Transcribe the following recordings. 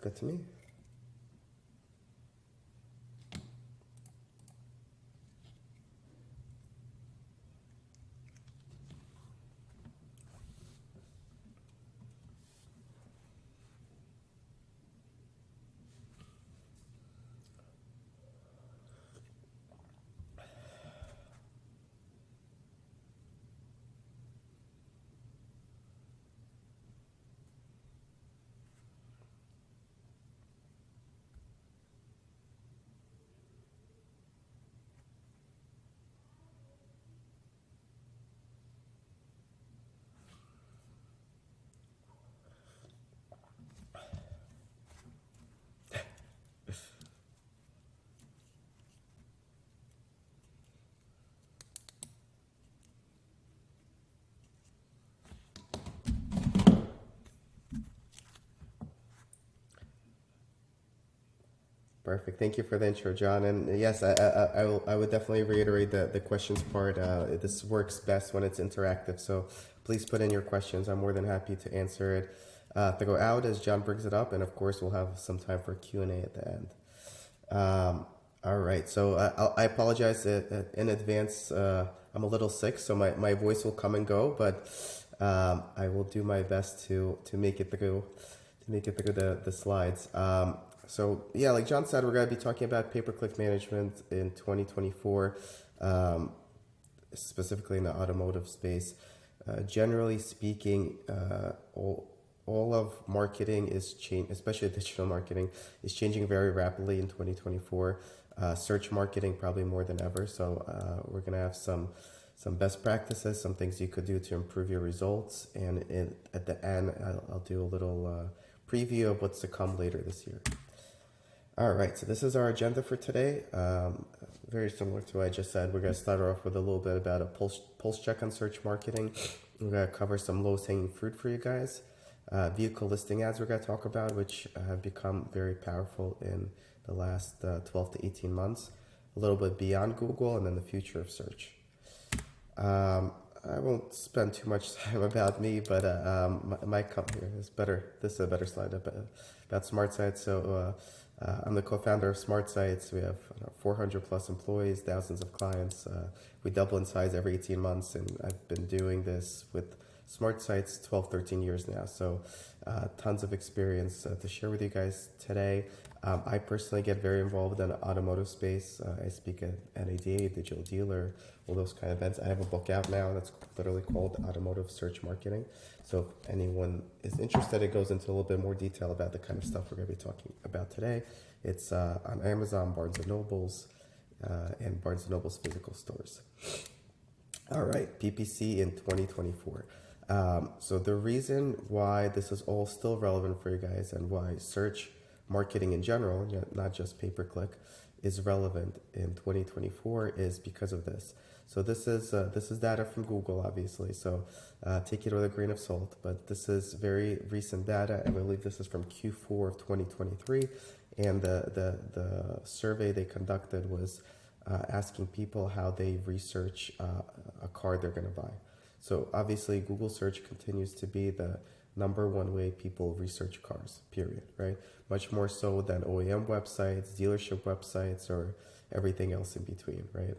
Looks good to me. Perfect. Thank you for the intro, John. And yes, I would definitely reiterate the questions part. This works best when it's interactive. So please put in your questions. I'm more than happy to answer it throughout as John brings it up. And of course, we'll have some time for Q&A at the end. All right. So I apologize in advance. I'm a little sick, so my voice will come and go, but I will do my best to make it through the slides. So yeah, like John said, we're going to be talking about pay-per-click management in 2024, specifically in the automotive space. Generally speaking, all of marketing is changing, especially digital marketing, is changing very rapidly in 2024. Search marketing probably more than ever. So we're going to have some best practices, some things you could do to improve your results. And at the end, I'll do a little preview of what's to come later this year. All right, so this is our agenda for today. Very similar to what I just said. We're going to start off with a little bit about a pulse check on search marketing. We're going to cover some lowest hanging fruit for you guys. Vehicle listing ads we're going to talk about, which have become very powerful in the last 12 to 18 months. A little bit beyond Google, and then the future of search. I won't spend too much time about me, but my company is better. This is a better slide about SmartSites. So I'm the co-founder of SmartSites. We have 400 plus employees, thousands of clients. We double in size every 18 months, and I've been doing this with SmartSites 12, 13 years now. So tons of experience to share with you guys today. I personally get very involved in the automotive space. I speak at NADA, Digital Dealer, all those kind of events. I have a book out now that's literally called Automotive Search Marketing. So if anyone is interested, it goes into a little bit more detail about the kind of stuff we're going to be talking about today. It's on Amazon, Barnes & Noble's, and Barnes & Noble's physical stores. All right, PPC in 2024. So the reason why this is all still relevant for you guys and why search marketing in general, not just pay-per-click, is relevant in 2024 is because of this. So this is data from Google, obviously. So take it with a grain of salt. But this is very recent data. I believe this is from Q4 of 2023, and the survey they conducted was asking people how they research a car they're going to buy. So obviously, Google search continues to be the number one way people research cars, period, right? Much more so than OEM websites, dealership websites, or everything else in between, right?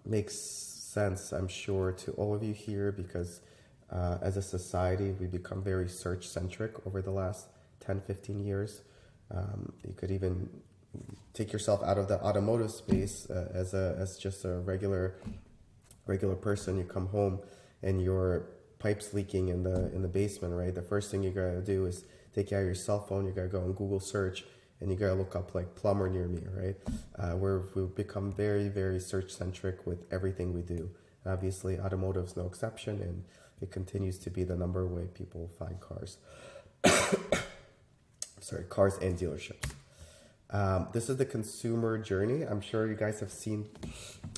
Makes sense, I'm sure, to all of you here because as a society, we become very search-centric over the last 10, 15 years. You could even take yourself out of the automotive space as just a regular person. You come home and your pipes leaking in the basement, right? The first thing you gotta do is take out your cell phone. You gotta go on Google search and you gotta look up like plumber near me, right? We've become very, very search centric with everything we do. Obviously, automotive's no exception, and it continues to be the number way people find cars. Sorry, cars and dealerships. This is the consumer journey. I'm sure you guys have seen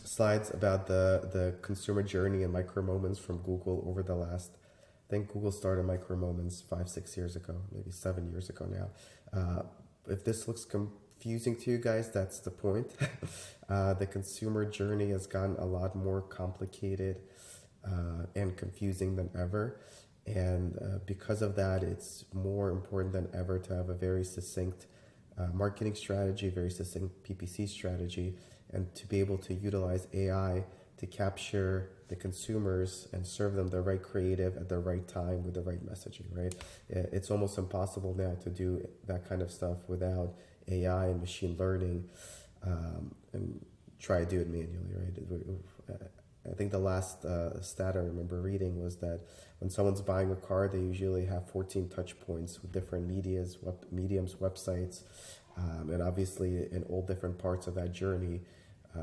slides about the consumer journey and micro moments from Google over the last, I think Google started micro moments 5-6 years ago, maybe 7 years ago now. If this looks confusing to you guys, that's the point. The consumer journey has gotten a lot more complicated and confusing than ever. And because of that, it's more important than ever to have a very succinct marketing strategy, very succinct PPC strategy, and to be able to utilize AI to capture the consumers and serve them the right creative at the right time with the right messaging, right? It's almost impossible now to do that kind of stuff without AI and machine learning, and try to do it manually, right? I think the last stat I remember reading was that when someone's buying a car, they usually have 14 touch points with different mediums, websites, and obviously in all different parts of that journey,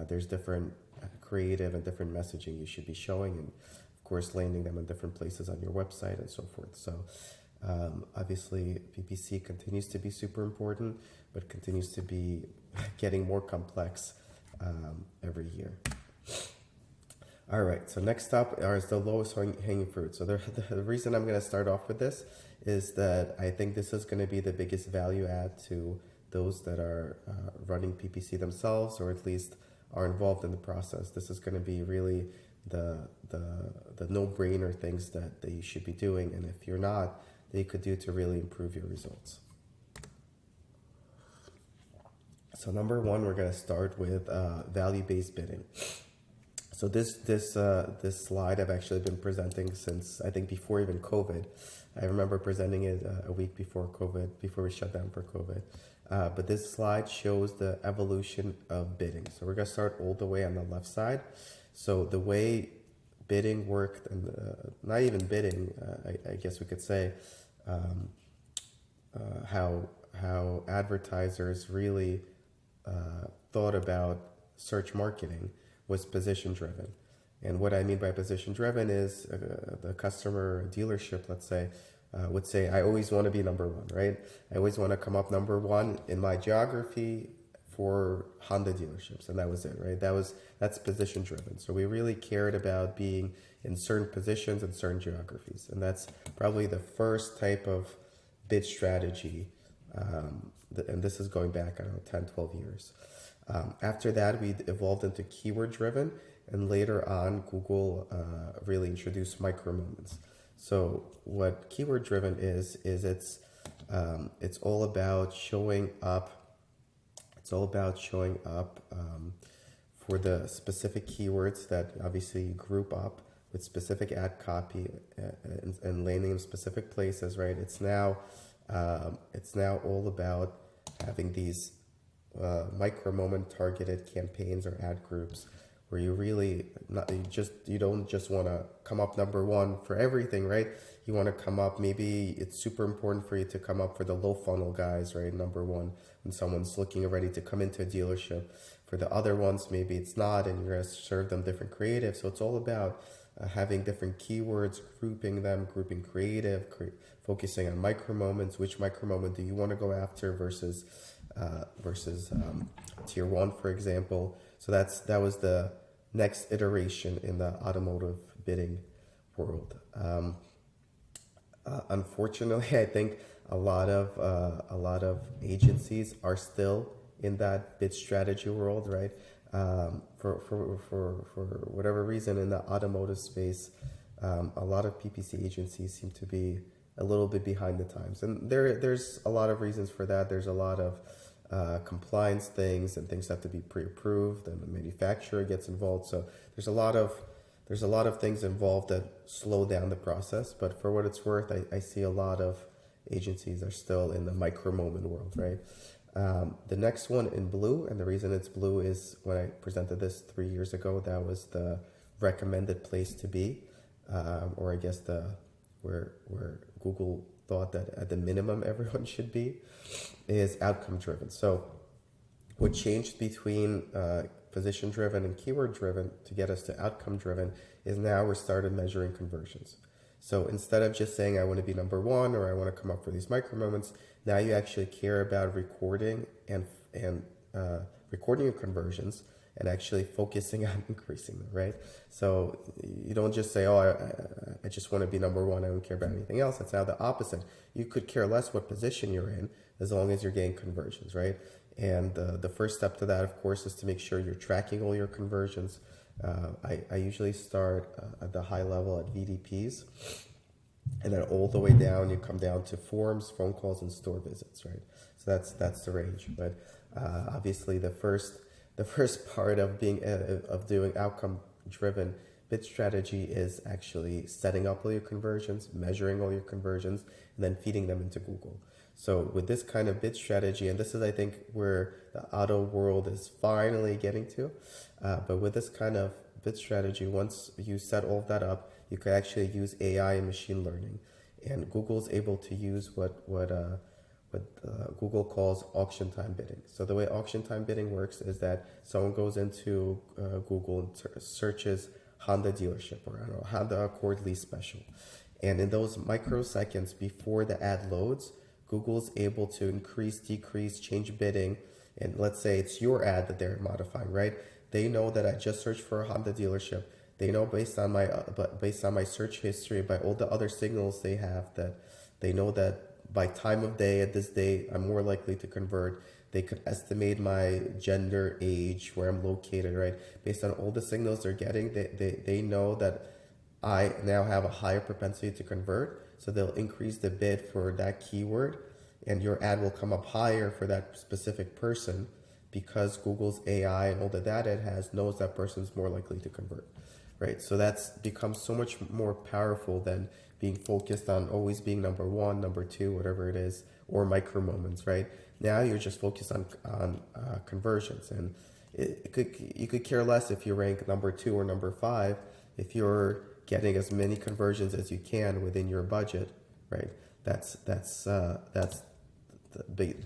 there's different creative and different messaging you should be showing, and of course landing them in different places on your website and so forth. So obviously PPC continues to be super important, but continues to be getting more complex every year. All right, so next up is the lowest hanging fruit. So the reason I'm going to start off with this is that I think this is going to be the biggest value add to those that are running PPC themselves, or at least are involved in the process. This is going to be really the no-brainer things that you should be doing, and if you're not, that you could do to really improve your results. So number one, we're going to start with value-based bidding. So this slide I've actually been presenting since, I think, before even COVID. I remember presenting it a week before COVID, before we shut down for COVID. But this slide shows the evolution of bidding. So we're going to start all the way on the left side. So the way bidding worked, and not even bidding, I guess we could say, how advertisers really thought about search marketing was position driven. And what I mean by position driven is the customer dealership, let's say, would say, I always want to be number one, right? I always want to come up number one in my geography for Honda dealerships. And that was it, right? That's position driven. So we really cared about being in certain positions and certain geographies. And that's probably the first type of bid strategy. And this is going back, I don't know, 10, 12 years. After that, we evolved into keyword driven, and later on, Google really introduced micro moments. So what keyword driven is it's all about showing up. It's all about showing up for the specific keywords that obviously you group up with specific ad copy and landing in specific places, right? It's now all about having these micro moment targeted campaigns or ad groups where you really you don't just want to come up number one for everything, right? You want to come up, maybe it's super important for you to come up for the low funnel guys, right? Number one, when someone's looking ready to come into a dealership. For the other ones, maybe it's not, and you're going to serve them different creative. So it's all about having different keywords, grouping them, grouping creative, focusing on micro moments. Which micro moment do you want to go after versus tier one, for example. So that was the next iteration in the automotive bidding world. Unfortunately, I think a lot of agencies are still in that bid strategy world, right? For whatever reason, in the automotive space, a lot of PPC agencies seem to be a little bit behind the times, and there's a lot of reasons for that. There's a lot of compliance things, and things have to be pre-approved, and the manufacturer gets involved. So there's a lot of things involved that slow down the process. But for what it's worth, I see a lot of agencies are still in the micro moment world, right? The next one in blue, and the reason it's blue is when I presented this 3 years ago, that was the recommended place to be, or I guess where Google thought that at the minimum everyone should be, is outcome driven. So what changed between position driven and keyword driven to get us to outcome driven is now we're started measuring conversions. So instead of just saying I want to be number one or I want to come up for these micro moments, now you actually care about recording and recording your conversions and actually focusing on increasing them, right? So you don't just say, oh, I just want to be number one, I don't care about anything else. That's now the opposite. You could care less what position you're in as long as you're getting conversions, right? And the first step to that, of course, is to make sure you're tracking all your conversions. I usually start at the high level at VDPs. And then all the way down, you come down to forms, phone calls, and store visits, right? So that's the range. But obviously, the first part of doing outcome driven bid strategy is actually setting up all your conversions, measuring all your conversions, and then feeding them into Google. So with this kind of bid strategy, and this is I think where the auto world is finally getting to, but with this kind of bid strategy, once you set all of that up, you could actually use AI and machine learning, and Google's able to use what Google calls auction time bidding. So the way auction time bidding works is that someone goes into Google and searches Honda dealership, or I don't know, Honda Accord lease special. And in those microseconds before the ad loads, Google's able to increase, decrease, change bidding. And let's say it's your ad that they're modifying, right? They know that I just searched for a Honda dealership. They know based on my search history, by all the other signals they have, that they know that by time of day at this day, I'm more likely to convert. They could estimate my gender, age, where I'm located, right? Based on all the signals they're getting, they know that I now have a higher propensity to convert. So they'll increase the bid for that keyword, and your ad will come up higher for that specific person because Google's AI and all the data it has knows that person's more likely to convert, right? So that's become so much more powerful than being focused on always being number one, number two, whatever it is, or micro moments, right? Now you're just focused on conversions, and you could care less if you rank number 2 or number 5 if you're getting as many conversions as you can within your budget, right? That's the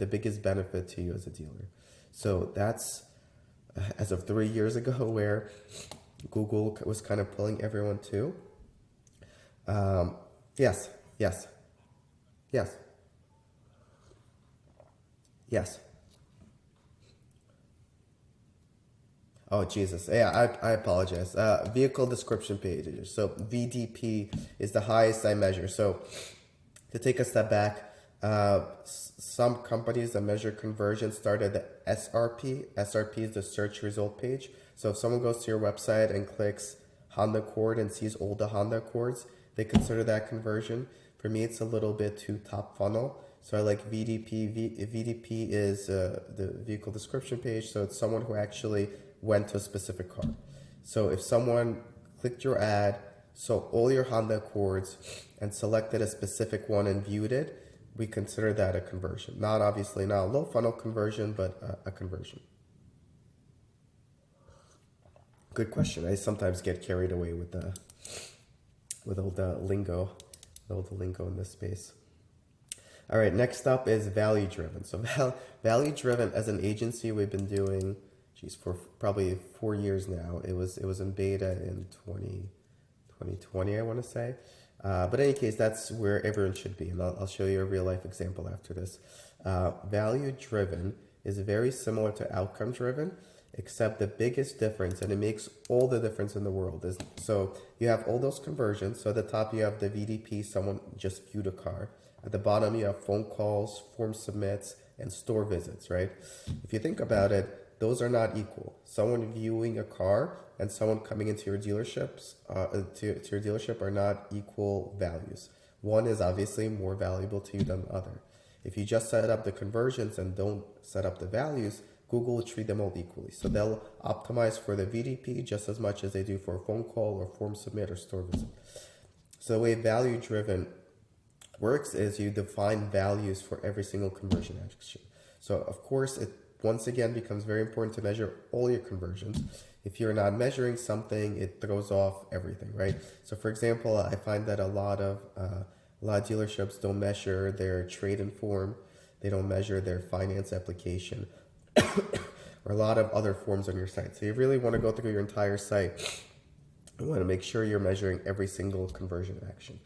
biggest benefit to you as a dealer. So that's as of 3 years ago, where Google was kind of pulling everyone to. Yes, yes, yes, yes. Oh, Jesus. Yeah, I apologize. Vehicle description pages. So VDP is the highest I measure. So to take a step back, some companies that measure conversion start at the SRP. SRP is the search result page. So if someone goes to your website and clicks Honda Accord and sees all the Honda Accords, they consider that conversion. For me, it's a little bit too top funnel. So I like VDP. VDP is the vehicle description page. So it's someone who actually went to a specific car. So if someone clicked your ad, saw all your Honda Accords, and selected a specific one and viewed it, we consider that a conversion. Not obviously not a low funnel conversion, but a conversion. Good question. I sometimes get carried away with all the lingo in this space. All right, next up is value driven. So value driven, as an agency, we've been doing, for probably 4 years now. It was in beta in 2020, I want to say. But in any case, that's where everyone should be. And I'll show you a real life example after this. Value driven is very similar to outcome driven, except the biggest difference, and it makes all the difference in the world, is so you have all those conversions. So at the top, you have the VDP, someone just viewed a car. At the bottom, you have phone calls, form submits, and store visits, right? If you think about it, those are not equal. Someone viewing a car and someone coming into your dealerships, to your dealership, are not equal values. One is obviously more valuable to you than the other. If you just set up the conversions and don't set up the values, Google will treat them all equally. So they'll optimize for the VDP just as much as they do for a phone call or form submit or store visit. So the way value driven works is you define values for every single conversion action. So of course, it once again becomes very important to measure all your conversions. If you're not measuring something, it throws off everything, right? So for example, I find that a lot of dealerships don't measure their trade-in form, they don't measure their finance application, or a lot of other forms on your site. So you really want to go through your entire site. You want to make sure you're measuring every single conversion action.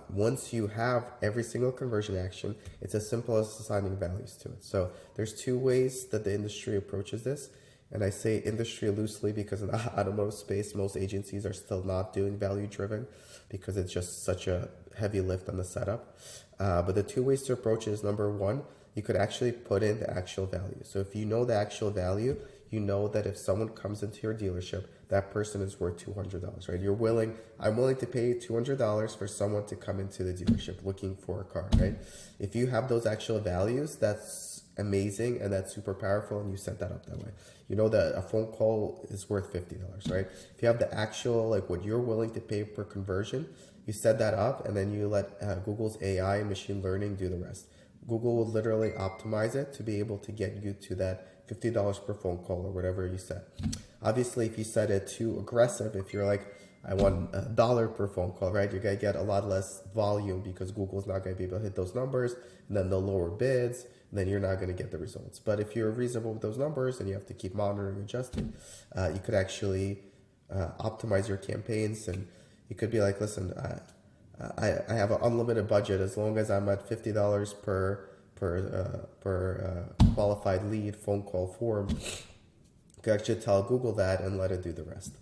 Once you have every single conversion action, it's as simple as assigning values to it. So there's 2 ways that the industry approaches this. And I say industry loosely because in the automotive space, most agencies are still not doing value driven because it's just such a heavy lift on the setup. But the 2 ways to approach it is, number 1, you could actually put in the actual value. So if you know the actual value, you know that if someone comes into your dealership, that person is worth $200, right? I'm willing to pay $200 for someone to come into the dealership looking for a car, right? If you have those actual values, that's amazing and that's super powerful, and you set that up that way. You know that a phone call is worth $50, right? If you have the actual, like what you're willing to pay per conversion, you set that up and then you let Google's AI and machine learning do the rest. Google will literally optimize it to be able to get you to that $50 per phone call or whatever you set. Obviously, if you set it too aggressive, if you're like, I want $1 per phone call, right? You're going to get a lot less volume because Google's not going to be able to hit those numbers, and then they'll lower bids, and then you're not going to get the results. But if you're reasonable with those numbers and you have to keep monitoring and adjusting, you could actually optimize your campaigns, and you could be like, listen, I have an unlimited budget as long as I'm at $50 per qualified lead phone call form. You can actually tell Google that and let it do the rest.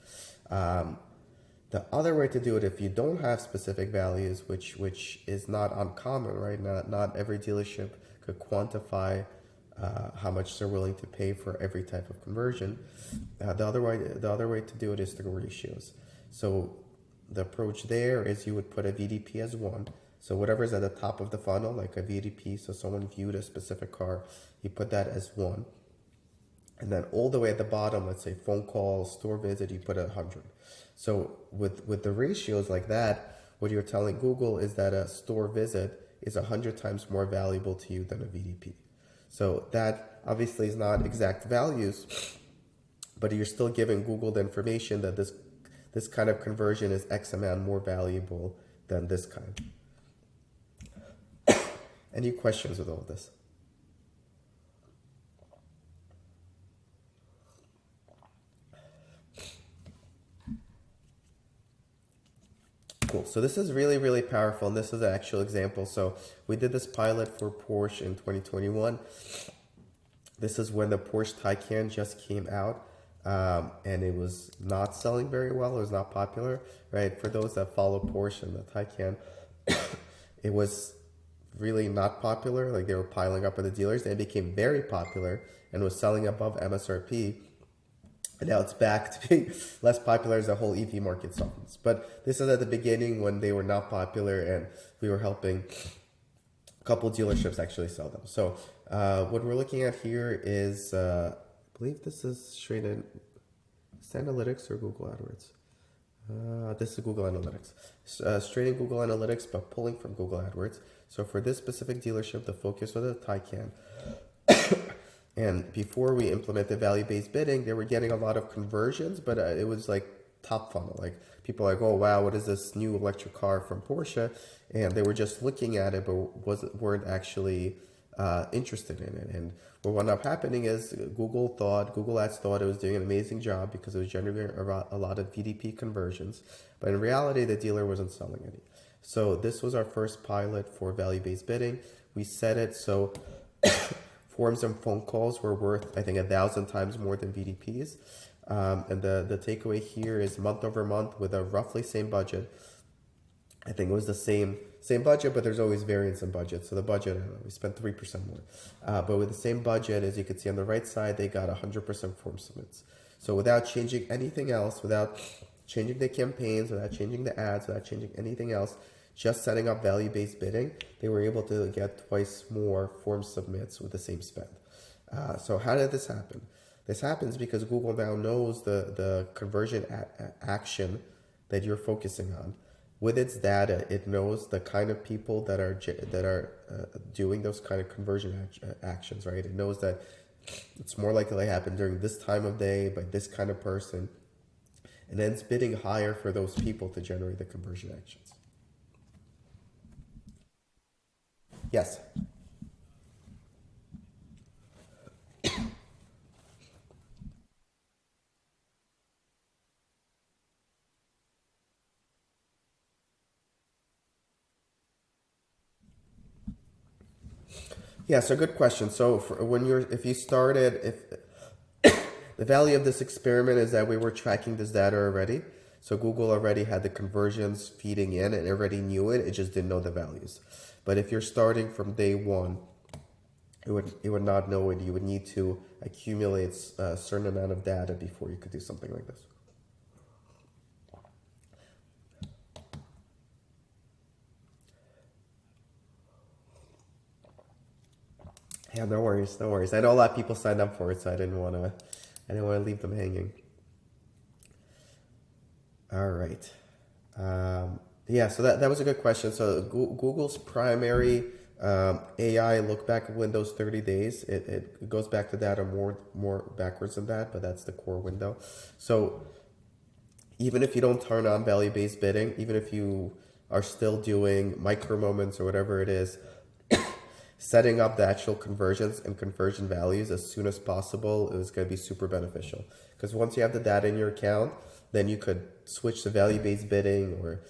The other way to do it, if you don't have specific values, which is not uncommon, right? Not every dealership could quantify how much they're willing to pay for every type of conversion. The other way to do it is through ratios. So the approach there is you would put a VDP as 1. So whatever's at the top of the funnel, like a VDP, so someone viewed a specific car, you put that as 1. And then all the way at the bottom, let's say phone call, store visit, you put 100. So with the ratios like that, what you're telling Google is that a store visit is 100 times more valuable to you than a VDP. So that obviously is not exact values, but you're still giving Google the information that this kind of conversion is X amount more valuable than this kind. Any questions with all of this? Cool. So this is really, really powerful, and this is an actual example. So we did this pilot for Porsche in 2021. This is when the Porsche Taycan just came out, and it was not selling very well. It was not popular, right? For those that follow Porsche and the Taycan, it was really not popular. Like, they were piling up at the dealers, and it became very popular and was selling above MSRP. And now it's back to being less popular as the whole EV market softens. But this is at the beginning when they were not popular, and we were helping a couple dealerships actually sell them. So what we're looking at here is, I believe this is straight in Analytics or Google AdWords. This is Google Analytics. Straight in Google Analytics, but pulling from Google AdWords. So for this specific dealership, the focus was the Taycan. And before we implemented value-based bidding, they were getting a lot of conversions, but it was like top funnel. Like, people are like, oh, wow, what is this new electric car from Porsche? And they were just looking at it, but weren't actually interested in it. And what wound up happening is Google Ads thought it was doing an amazing job because it was generating a lot of VDP conversions. But in reality, the dealer wasn't selling any. So this was our first pilot for value-based bidding. We set it so forms and phone calls were worth, I think, 1,000 times more than VDPs. And the takeaway here is month over month with a roughly same budget. I think it was the same budget, but there's always variance in budget. So the budget, we spent 3% more. But with the same budget, as you can see on the right side, they got 100% form submits. So without changing anything else, without changing the campaigns, without changing the ads, without changing anything else, just setting up value-based bidding, they were able to get twice more form submits with the same spend. So how did this happen? This happens because Google now knows the conversion action that you're focusing on. With its data, it knows the kind of people that are doing those kind of conversion actions, right? It knows that it's more likely to happen during this time of day by this kind of person, and then it's bidding higher for those people to generate the conversion actions. Yes. Yeah, so good question. So if you started, the value of this experiment is that we were tracking this data already. So Google already had the conversions feeding in and already knew it. It just didn't know the values. But if you're starting from day one, it would not know it. You would need to accumulate a certain amount of data before you could do something like this. Yeah, no worries, no worries. I know a lot of people signed up for it, so I didn't want to leave them hanging. All right. Yeah, so that was a good question. So Google's primary AI look back at Windows 30 days. It goes back to data more backwards than that, but that's the core window. So even if you don't turn on value-based bidding, even if you are still doing micro moments or whatever it is, setting up the actual conversions and conversion values as soon as possible is going to be super beneficial. Because once you have the data in your account, then you could switch to value-based bidding or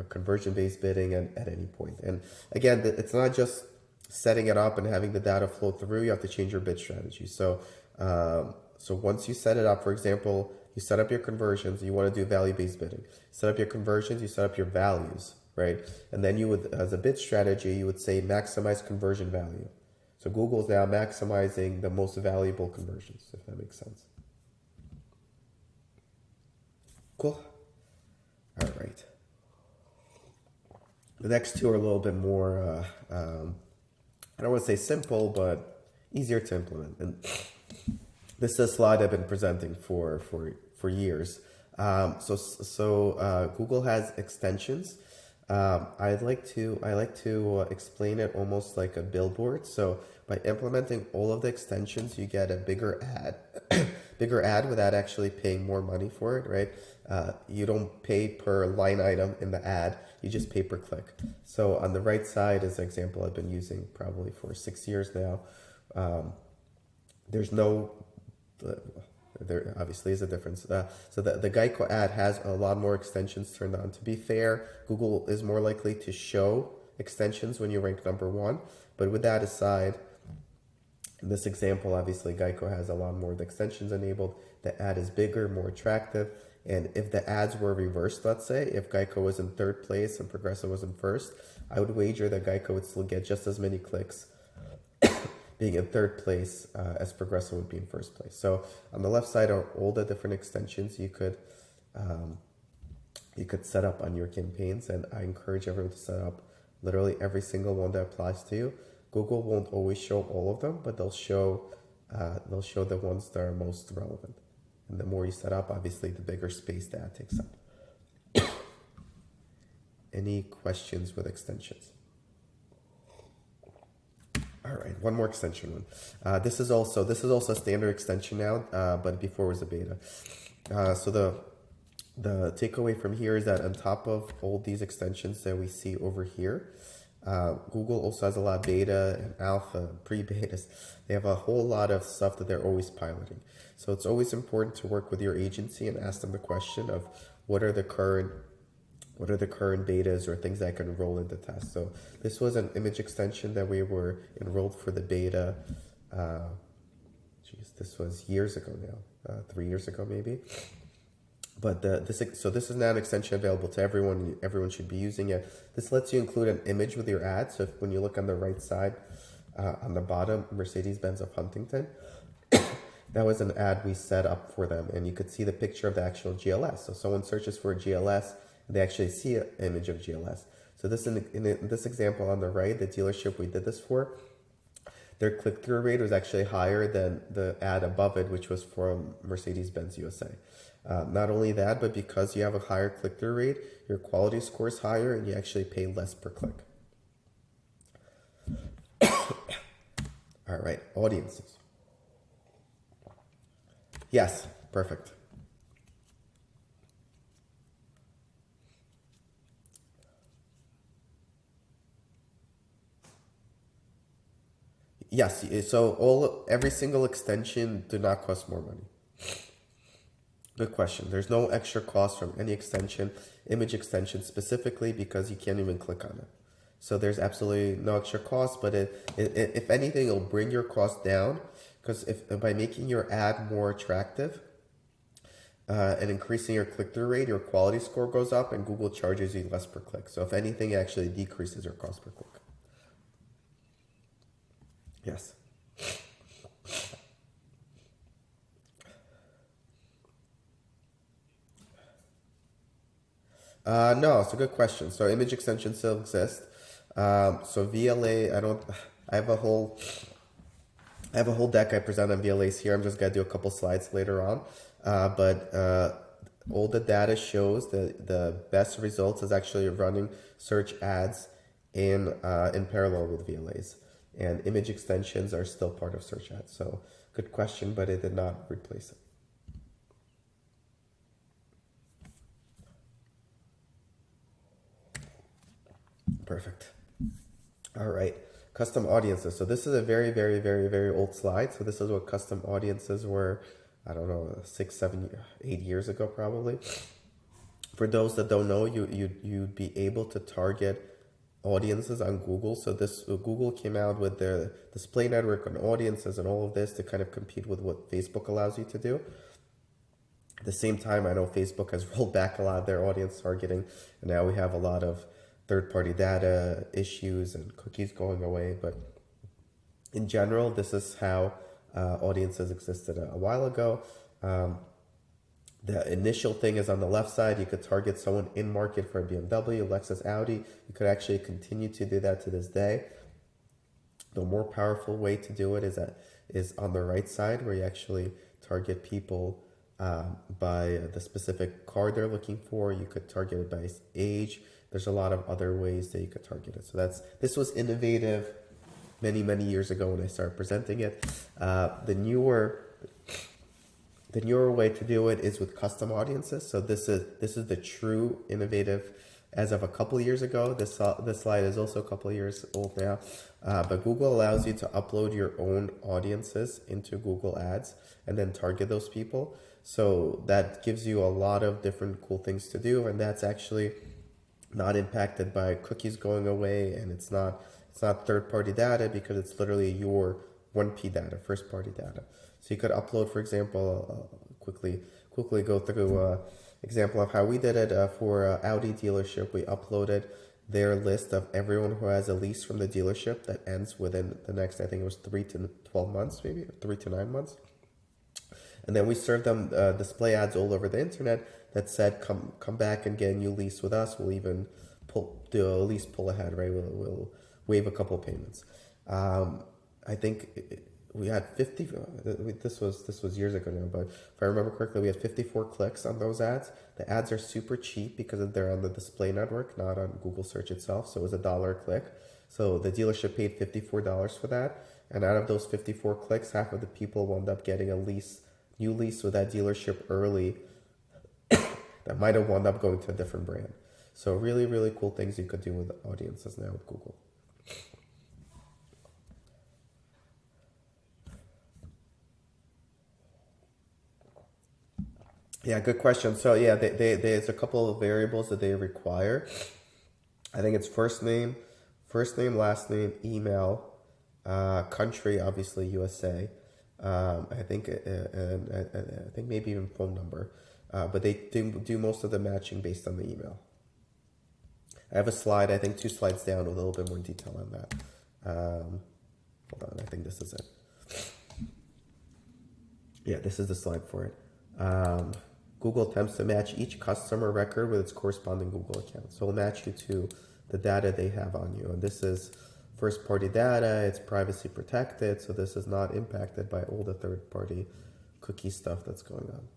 conversion-based bidding at any point. And again, it's not just setting it up and having the data flow through. You have to change your bid strategy. So once you set it up, for example, you set up your conversions, you want to do value-based bidding. Set up your conversions, you set up your values, right? And then you would, as a bid strategy, you would say maximize conversion value. So Google's now maximizing the most valuable conversions, if that makes sense. Cool. All right. The next two are a little bit more, I don't want to say simple, but easier to implement. And this is a slide I've been presenting for years. Google has extensions. I like to explain it almost like a billboard. So by implementing all of the extensions, you get a bigger ad, bigger ad without actually paying more money for it, right? You don't pay per line item in the ad, you just pay per click. So on the right side is an example I've been using probably for 6 years now. There's no, there obviously is a difference. So the Geico ad has a lot more extensions turned on. To be fair, Google is more likely to show extensions when you rank number one. But with that aside, in this example, obviously Geico has a lot more of the extensions enabled. The ad is bigger, more attractive. And if the ads were reversed, let's say, if Geico was in third place and Progressive was in first, I would wager that Geico would still get just as many clicks being in third place as Progressive would be in first place. So on the left side are all the different extensions you could set up on your campaigns, and I encourage everyone to set up literally every single one that applies to you. Google won't always show all of them, but they'll show the ones that are most relevant. And the more you set up, obviously, the bigger space the ad takes up. Any questions with extensions? All right, one more extension one. This is also a standard extension now, but before it was a beta. So the takeaway from here is that on top of all these extensions that we see over here, Google also has a lot of beta and alpha, pre-betas. They have a whole lot of stuff that they're always piloting. So it's always important to work with your agency and ask them the question of what are the current betas or things that can roll into test. So this was an image extension that we were enrolled for the beta. This was years ago now, 3 years ago maybe. But this is now an extension available to everyone. Everyone should be using it. This lets you include an image with your ad. So when you look on the right side, on the bottom, Mercedes-Benz of Huntington, that was an ad we set up for them. And you could see the picture of the actual GLS. So someone searches for a GLS, and they actually see an image of GLS. So this in this example on the right, the dealership we did this for, their click-through rate was actually higher than the ad above it, which was from Mercedes-Benz USA. Not only that, but because you have a higher click-through rate, your quality score is higher and you actually pay less per click. All right, audiences. Yes, perfect. Yes, so every single extension do not cost more money. Good question. There's no extra cost from any extension, image extension specifically, because you can't even click on it. So there's absolutely no extra cost, but if anything, it'll bring your cost down, because by making your ad more attractive and increasing your click-through rate, your quality score goes up and Google charges you less per click. So if anything, it actually decreases your cost per click. Yes. No, it's a good question. So image extensions still exist. So VLA, I have a whole deck I present on VLAs here. I'm just gonna do a couple slides later on, but all the data shows that the best results is actually running search ads in parallel with VLAs, and image extensions are still part of search ads. So good question, but it did not replace it. Perfect. All right. Custom audiences. So this is a very, very, very, very old slide. So this is what custom audiences were, I don't know, 6, 7, 8 years ago, probably. For those that don't know, you'd be able to target audiences on Google. So Google came out with their display network on audiences and all of this to kind of compete with what Facebook allows you to do. At the same time, I know Facebook has rolled back a lot of their audience targeting, and now we have a lot of third-party data issues and cookies going away. But in general, this is how audiences existed a while ago. The initial thing is on the left side. You could target someone in market for a BMW, Lexus, Audi. You could actually continue to do that to this day. The more powerful way to do it is on the right side, where you actually target people by the specific car they're looking for. You could target it by age. There's a lot of other ways that you could target it. So this was innovative many, many years ago when I started presenting it. The newer way to do it is with custom audiences. So this is the true innovative as of a couple years ago. This slide is also a couple years old now. But Google allows you to upload your own audiences into Google Ads and then target those people. So that gives you a lot of different cool things to do, and that's actually not impacted by cookies going away, and it's not third-party data because it's literally your 1P data, first-party data. So you could upload, for example, quickly go through example of how we did it for Audi dealership. We uploaded their list of everyone who has a lease from the dealership that ends within the next, I think it was 3 to 12 months, maybe 3 to 9 months. And then we served them display ads all over the internet that said, come back and get a new lease with us. We'll even do a lease pull ahead, right? We'll waive a couple payments. I think we had 50, this was years ago now, but if I remember correctly, we had 54 clicks on those ads. The ads are super cheap because they're on the display network, not on Google search itself. So it was $1 a click. So the dealership paid $54 for that. And out of those 54 clicks, half of the people wound up getting a new lease with that dealership early that might have wound up going to a different brand. So really, really cool things you could do with audiences now with Google. Yeah, good question. So yeah, there's a couple of variables that they require. I think it's first name, last name, email, country, obviously USA. I think maybe even phone number. But they do most of the matching based on the email. I have a slide, I think 2 slides down, with a little bit more detail on that. Hold on, I think this is it. Yeah, this is the slide for it. Google attempts to match each customer record with its corresponding Google account. So it'll match you to the data they have on you. And this is first-party data, it's privacy protected, so this is not impacted by all the third-party cookie stuff that's going on.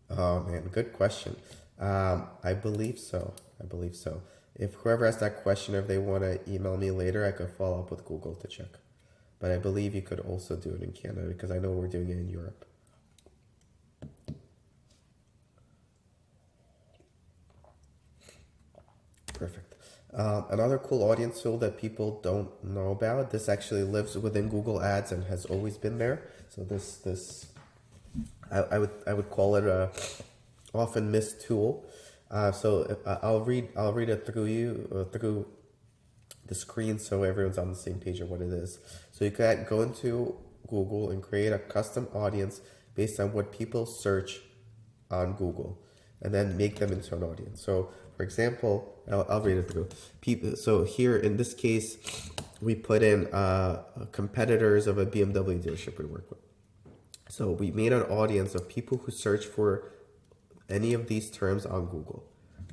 Oh man, good question. I believe so. If whoever asked that question, if they want to email me later, I could follow up with Google to check. But I believe you could also do it in Canada because I know we're doing it in Europe. Perfect. Another cool audience tool that people don't know about, this actually lives within Google Ads and has always been there. So I would call it a often missed tool. So I'll read it through the screen so everyone's on the same page of what it is. So you could go into Google and create a custom audience based on what people search on Google, and then make them into an audience. So for example, I'll read it through. So here in this case, we put in competitors of a BMW dealership we work with. So we made an audience of people who search for any of these terms on Google.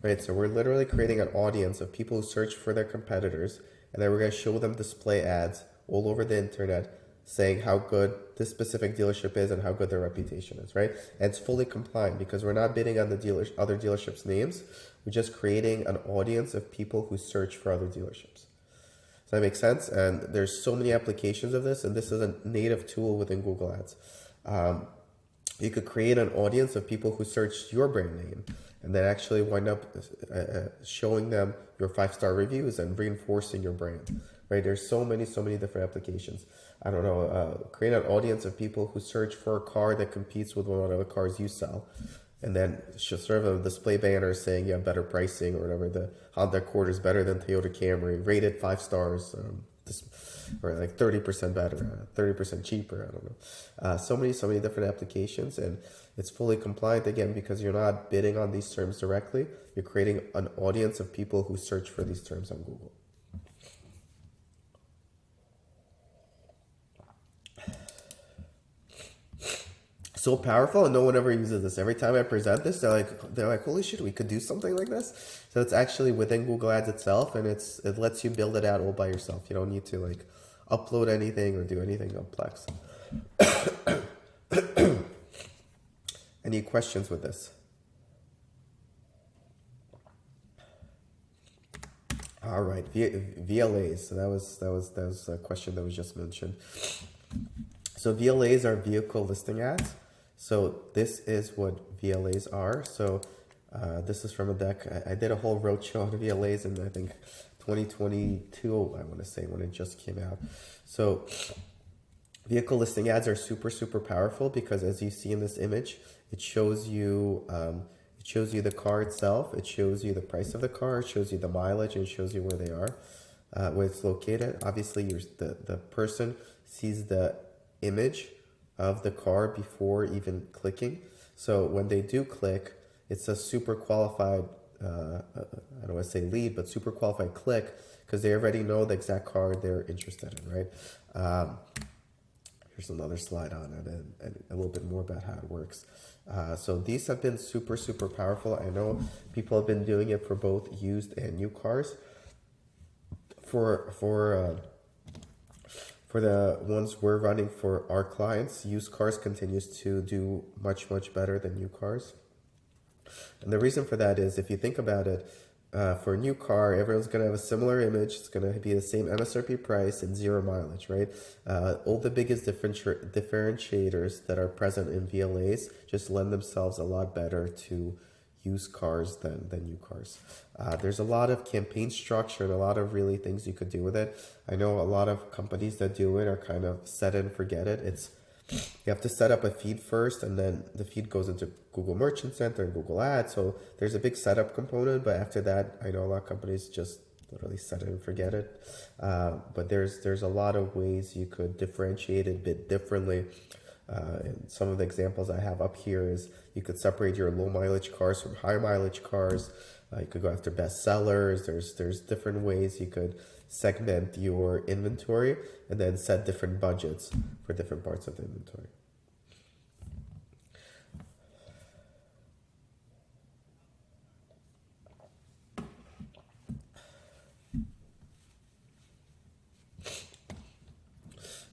right? So we're literally creating an audience of people who search for their competitors, and then we're going to show them display ads all over the internet saying how good this specific dealership is and how good their reputation is, right? And it's fully compliant because we're not bidding on the other dealerships' names. We're just creating an audience of people who search for other dealerships. Does that make sense? And there's so many applications of this, and this is a native tool within Google Ads. You could create an audience of people who search your brand name and then actually wind up showing them your 5-star reviews and reinforcing your brand, right? There's so many different applications. I don't know, create an audience of people who search for a car that competes with one of the cars you sell. And then sort of a display banner saying, yeah, better pricing or whatever. The Honda Accord is better than Toyota Camry, rated 5 stars, or like 30% better, 30% cheaper. I don't know. So many different applications, and it's fully compliant again because you're not bidding on these terms directly. You're creating an audience of people who search for these terms on Google. So powerful, and no one ever uses this. Every time I present this, they're like, holy shit, we could do something like this. So it's actually within Google Ads itself, and it lets you build it out all by yourself. You don't need to like upload anything or do anything complex. Any questions with this? All right, VLAs. So that was a question that was just mentioned. So VLAs are vehicle listing ads. So this is what VLAs are. So this is from a deck. I did a whole roadshow on VLAs in I think 2022, I want to say, when it just came out. So vehicle listing ads are super powerful because, as you see in this image, it shows you the car itself. It shows you the price of the car. It shows you the mileage, and it shows you where they are, where it's located. Obviously, the person sees the image of the car before even clicking. So when they do click, it's a super qualified, I don't want to say lead, but super qualified click because they already know the exact car they're interested in, right? Here's another slide on it and a little bit more about how it works. So these have been super powerful. I know people have been doing it for both used and new cars. For the ones we're running for our clients, used cars continues to do much better than new cars. And the reason for that is, if you think about it, for a new car, everyone's going to have a similar image. It's going to be the same MSRP price and 0 mileage, right? All the biggest differentiators that are present in VLAs just lend themselves a lot better to used cars than new cars. There's a lot of campaign structure and a lot of really things you could do with it. I know a lot of companies that do it are kind of set it and forget it. You have to set up a feed first, and then the feed goes into Google Merchant Center and Google Ads. So there's a big setup component, but after that, I know a lot of companies just literally set it and forget it. But there's a lot of ways you could differentiate it a bit differently. And some of the examples I have up here is you could separate your low mileage cars from high mileage cars. You could go after best sellers. There's different ways you could segment your inventory and then set different budgets for different parts of the inventory.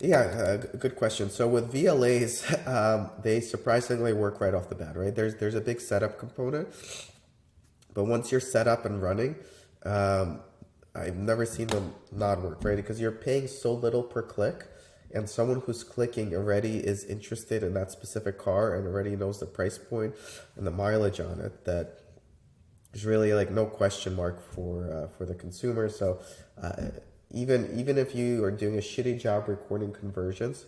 Yeah, good question. So with VLAs, they surprisingly work right off the bat, right? There's a big setup component, but once you're set up and running, I've never seen them not work, right? Because you're paying so little per click, and someone who's clicking already is interested in that specific car and already knows the price point and the mileage on it, that there's really like no question mark for the consumer. So even if you are doing a shitty job recording conversions,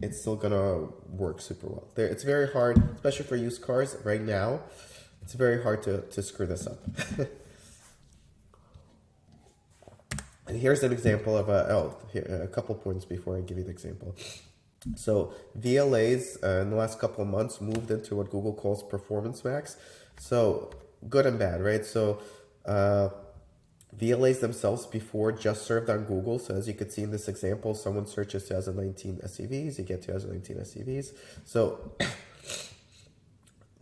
it's still gonna work super well. It's very hard, especially for used cars right now. It's very hard to screw this up. And here's an example of a couple points before I give you the example. So VLAs in the last couple of months moved into what Google calls Performance Max. So good and bad, right? So VLAs themselves before just served on Google. So as you could see in this example, someone searches 2019 SUVs, you get 2019 SUVs. So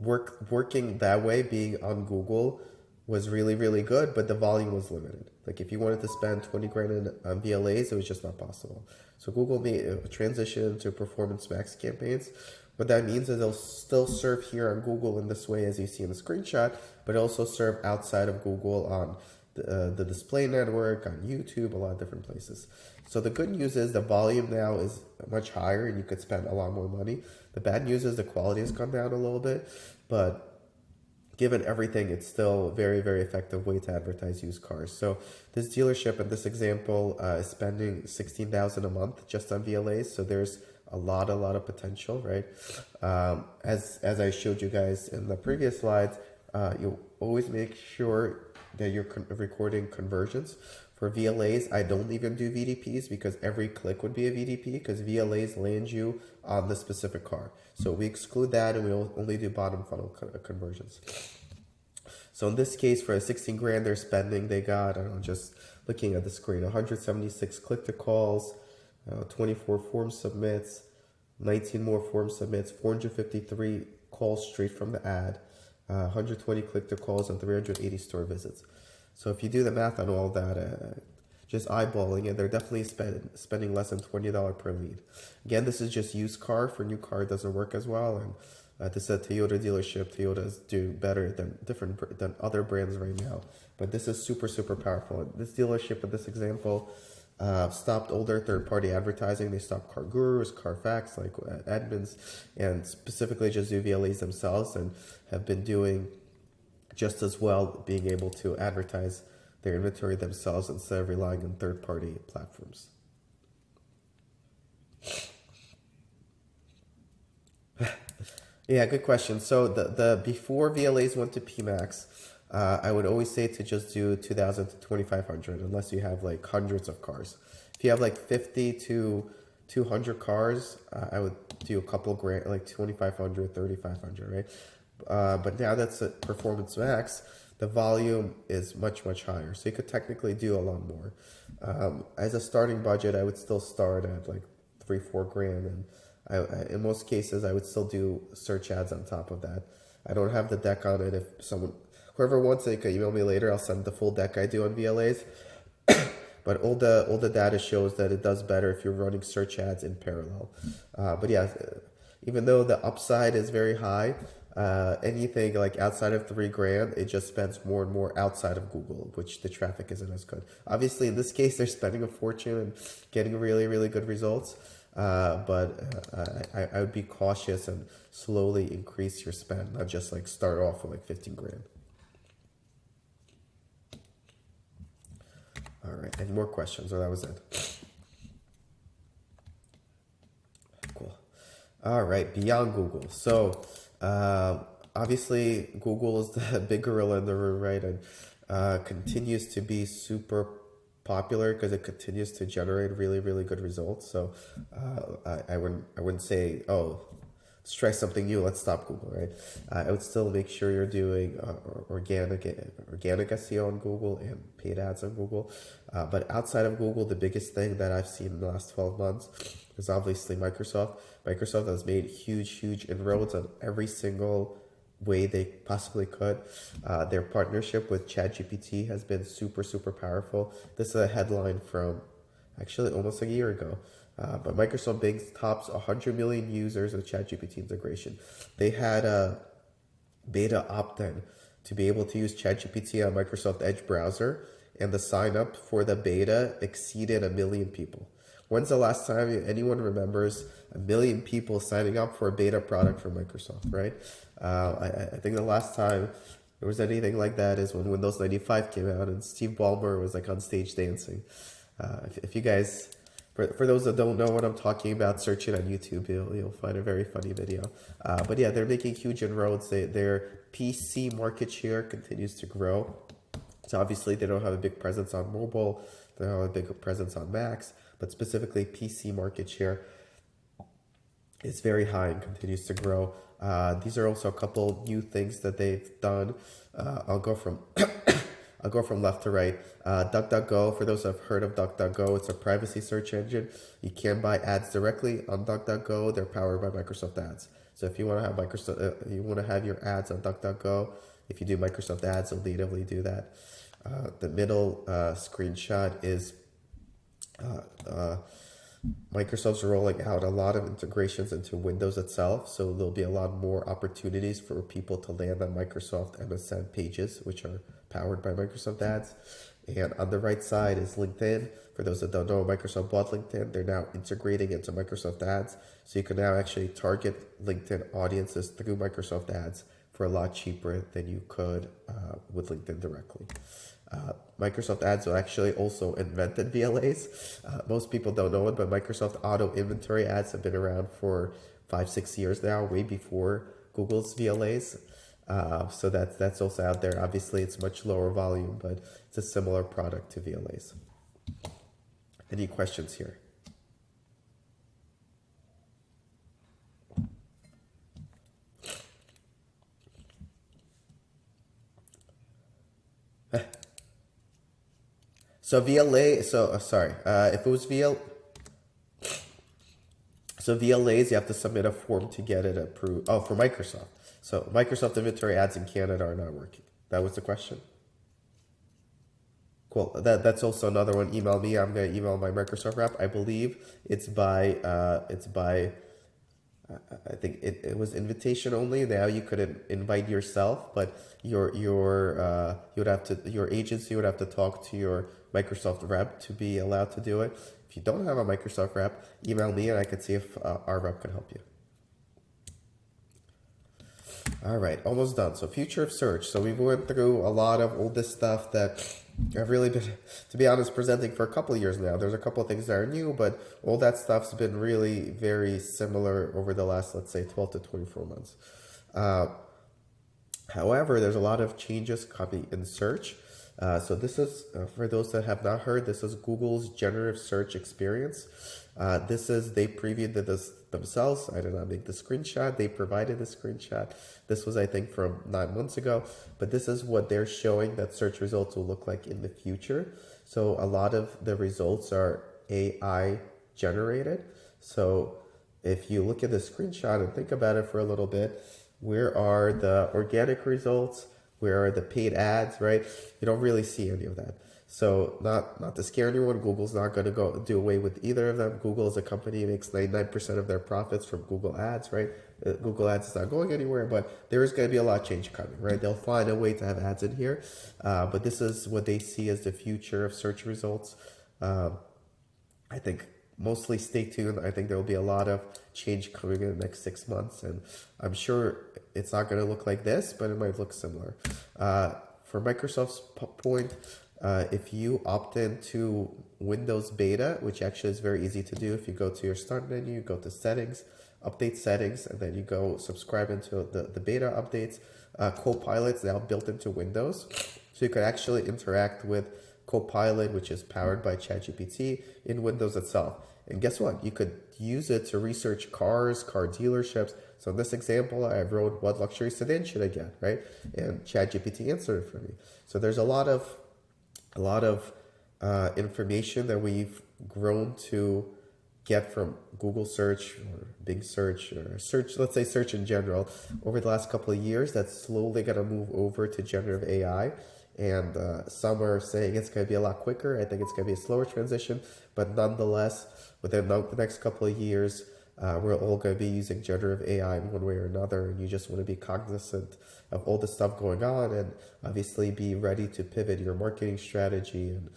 working that way, being on Google, was really, really good, but the volume was limited. Like if you wanted to spend 20 grand on VLAs, it was just not possible. So Google made a transition to performance max campaigns. What that means is they'll still serve here on Google in this way as you see in the screenshot, but also serve outside of Google on the display network, on YouTube, a lot of different places. So the good news is the volume now is much higher and you could spend a lot more money. The bad news is the quality has gone down a little bit, but given everything, it's still a very, very effective way to advertise used cars. So this dealership in this example is spending $16,000 a month just on VLAs. So there's a lot of potential, right? As I showed you guys in the previous slides, you always make sure that you're recording conversions. For VLAs, I don't even do VDPs because every click would be a VDP because VLAs land you on the specific car. So we exclude that and we only do bottom funnel conversions. So in this case, for a 16 grand they're spending, they got, I don't know, just looking at the screen, 176 click-to-calls, 24 form submits, 19 more form submits, 453 calls straight from the ad, 120 click-to-calls, and 380 store visits. So if you do the math on all that, just eyeballing it, they're definitely spending less than $20 per lead. Again, this is just used car. For new car, it doesn't work as well. And this is a Toyota dealership. Toyotas do better than other brands right now. But this is super, super powerful. This dealership in this example stopped older third-party advertising. They stopped Car Gurus, Carfax, like Edmunds, and specifically just do VLAs themselves and have been doing just as well, being able to advertise their inventory themselves instead of relying on third-party platforms. Yeah, good question. So the before VLAs went to PMax, I would always say to just do 2,000 to 2,500 unless you have like hundreds of cars. If you have like 50 to 200 cars, I would do a couple grand, like 2,500, 3,500, right? But now that's at Performance Max, the volume is much, much higher. So you could technically do a lot more. As a starting budget, I would still start at like 3-4 grand. And in most cases, I would still do search ads on top of that. I don't have the deck on it. If whoever wants it, can email me later. I'll send the full deck I do on VLAs. But all the data shows that it does better if you're running search ads in parallel. But yeah, even though the upside is very high, anything like outside of 3 grand, it just spends more and more outside of Google, which the traffic isn't as good. Obviously, in this case, they're spending a fortune and getting really, really good results. But I would be cautious and slowly increase your spend, not just like start off with like 15 grand. All right, any more questions, or that was it? Cool. All right, beyond Google. So obviously Google is the big gorilla in the room, right? And continues to be super popular because it continues to generate really, really good results. So I wouldn't say, oh, let's try something new, let's stop Google, right? I would still make sure you're doing organic SEO on Google and paid ads on Google. But outside of Google, the biggest thing that I've seen in the last 12 months is obviously Microsoft. Microsoft has made huge inroads on every single way they possibly could. Their partnership with ChatGPT has been super, super powerful. This is a headline from actually almost a year ago. But Microsoft Bing tops 100 million users with ChatGPT integration. They had a beta opt-in to be able to use ChatGPT on Microsoft Edge browser, and the sign up for the beta exceeded 1 million people. When's the last time anyone remembers 1 million people signing up for a beta product from Microsoft, right? I think the last time there was anything like that is when Windows 95 came out and Steve Ballmer was like on stage dancing. If you guys, for those that don't know what I'm talking about, search it on YouTube. You'll find a very funny video. But yeah, they're making huge inroads. Their PC market share continues to grow. So obviously they don't have a big presence on mobile. They don't have a big presence on Macs, but specifically PC market share is very high and continues to grow. These are also a couple new things that they've done. I'll go from left to right. DuckDuckGo, for those who have heard of DuckDuckGo, it's a privacy search engine. You can buy ads directly on DuckDuckGo. They're powered by Microsoft Ads. So if you want to have you want to have your ads on DuckDuckGo. If you do Microsoft Ads, it'll natively do that. The middle screenshot is Microsoft's rolling out a lot of integrations into Windows itself, so there'll be a lot more opportunities for people to land on Microsoft MSN pages, which are powered by Microsoft Ads. And on the right side is LinkedIn. For those that don't know, Microsoft bought LinkedIn. They're now integrating into Microsoft Ads, so you can now actually target LinkedIn audiences through Microsoft Ads for a lot cheaper than you could with LinkedIn directly. Microsoft Ads actually also invented VLAs. Most people don't know it, but Microsoft Auto Inventory Ads have been around for 5-6 years now, way before Google's VLAs. So that's also out there. Obviously, it's much lower volume, but it's a similar product to VLAs. Any questions here? So VLA, if it was VLAs, you have to submit a form to get it approved. Oh, for Microsoft. So Microsoft inventory ads in Canada are not working. That was the question. Cool. That's also another one. Email me. I'm gonna email my Microsoft rep. I believe it's by I think it was invitation only. Now you could invite yourself, but your agency would have to talk to your Microsoft rep to be allowed to do it. If you don't have a Microsoft rep, email me and I could see if our rep can help you. All right, almost done. So future of search. So we went through a lot of all this stuff that I've really been, to be honest, presenting for a couple of years now. There's a couple of things that are new, but all that stuff's been really very similar over the last, let's say, 12 to 24 months. However, there's a lot of changes coming in search. So this is, for those that have not heard, this is Google's Generative Search Experience. They previewed this themselves. I did not make the screenshot. They provided the screenshot. This was, I think, from 9 months ago. But this is what they're showing that search results will look like in the future. So a lot of the results are AI generated. So if you look at the screenshot and think about it for a little bit, where are the organic results? Where are the paid ads, right? You don't really see any of that. So not to scare anyone, Google's not going to go do away with either of them. Google as a company makes 99% of their profits from Google Ads, right? Google Ads is not going anywhere, but there is going to be a lot of change coming, right? They'll find a way to have ads in here. But this is what they see as the future of search results. I think mostly stay tuned. I think there will be a lot of change coming in the next 6 months. And I'm sure it's not going to look like this, but it might look similar. For Microsoft's point, if you opt into Windows Beta, which actually is very easy to do, if you go to your start menu, go to settings, update settings, and then you go subscribe into the beta updates, Copilot's now built into Windows. So you could actually interact with Copilot, which is powered by ChatGPT in Windows itself. And guess what? You could use it to research cars, car dealerships. So in this example, I wrote, what luxury sedan should I get, right? And ChatGPT answered it for me. So there's a lot of information that we've grown to get from Google search or Bing search or search, let's say search in general, over the last couple of years. That's slowly going to move over to generative AI. And some are saying it's going to be a lot quicker. I think it's going to be a slower transition. But nonetheless, within the next couple of years, we're all going to be using generative AI in one way or another. And you just want to be cognizant of all the stuff going on and obviously be ready to pivot your marketing strategy and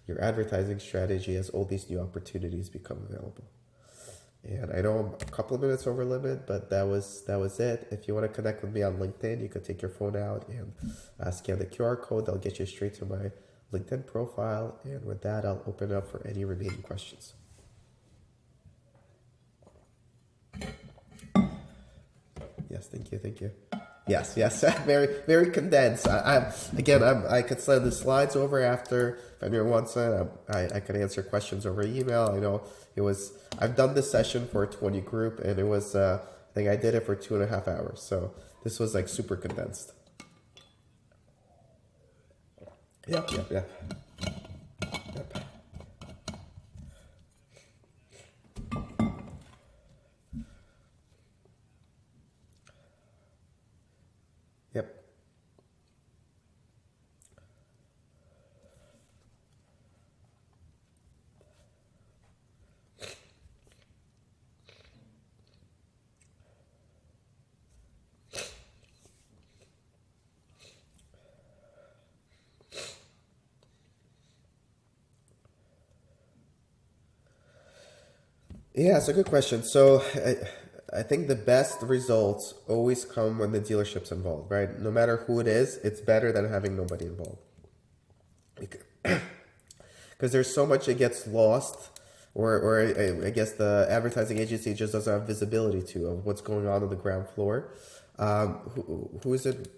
your advertising strategy as all these new opportunities become available. And I know I'm a couple of minutes over limit, but that was it. If you want to connect with me on LinkedIn, you could take your phone out and scan the QR code. That'll get you straight to my LinkedIn profile. And with that, I'll open it up for any remaining questions. Yes, thank you. Yes, very, very condensed. I could send the slides over after if anyone wants it. I could answer questions over email. I know I've done this session for a 20 group, and it was, I think I did it for 2.5 hours. So this was like super condensed. Yep. Yep. Yeah, it's a good question. So I think the best results always come when the dealership's involved, right? No matter who it is, it's better than having nobody involved. Because there's so much that gets lost, or I guess the advertising agency just doesn't have visibility to of what's going on the ground floor. Who is it?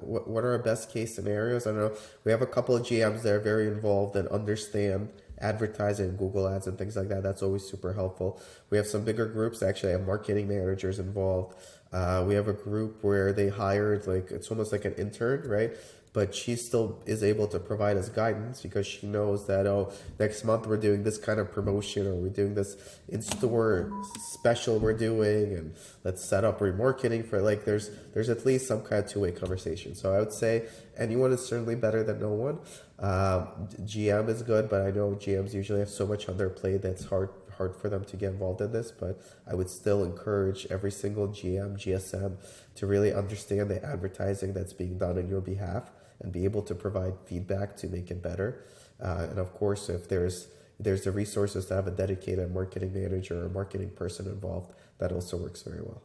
What are our best case scenarios? I don't know. We have a couple of GMs that are very involved and understand advertising, Google ads, and things like that. That's always super helpful. We have some bigger groups that actually have marketing managers involved. We have a group where they hired, like, it's almost like an intern, right? But she still is able to provide us guidance because she knows that, oh, next month we're doing this kind of promotion, or we're doing this in-store special we're doing, and let's set up remarketing for, like, there's at least some kind of two-way conversation. So I would say anyone is certainly better than no one. GM is good, but I know GMs usually have so much on their plate that's hard for them to get involved in this. But I would still encourage every single GM, GSM to really understand the advertising that's being done on your behalf and be able to provide feedback to make it better. And of course, if there's the resources to have a dedicated marketing manager or marketing person involved, that also works very well.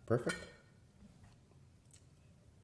Perfect.